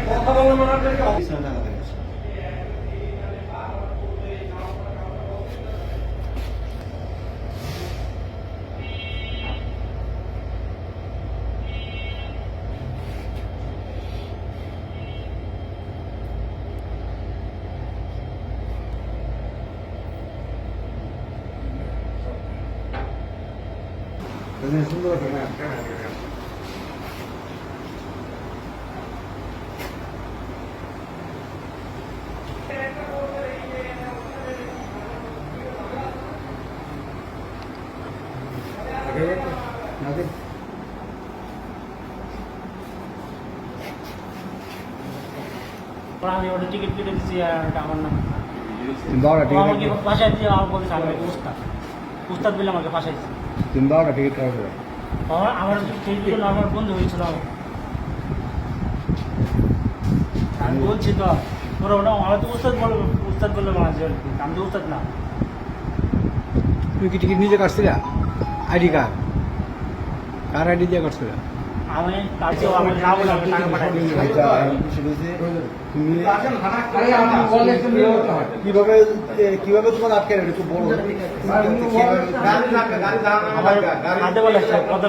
কথা বললাম আপনাকে অফিস না সুন্দর আমি ওটা টিকিট কেটে দিচ্ছি আর এটা আমার নাম আমাকে বাসায় দিয়ে আমার বলছে আমি উস্তাদ উস্তাদ বলে আমাকে বাসায় দিচ্ছে টিকিট কাটবে আমার টিকিট আমার বন্ধু হয়েছিল আমি বলছি তো ওরা ওটা আমার তো উস্তাদ বললো মাঝে আমি তো উস্তাদ না। তুমি কি টিকিট নিজে কাটছিলা? আইডি কার্ড কার আইডি দিয়ে কাটছিলা? আমি তার চেয়েও আমি না বলে আমি টাকা পাঠাই দিচ্ছি। কিভাবে তোমার আটকে রাখবে একটু বলো। আমার হাতে বলে কত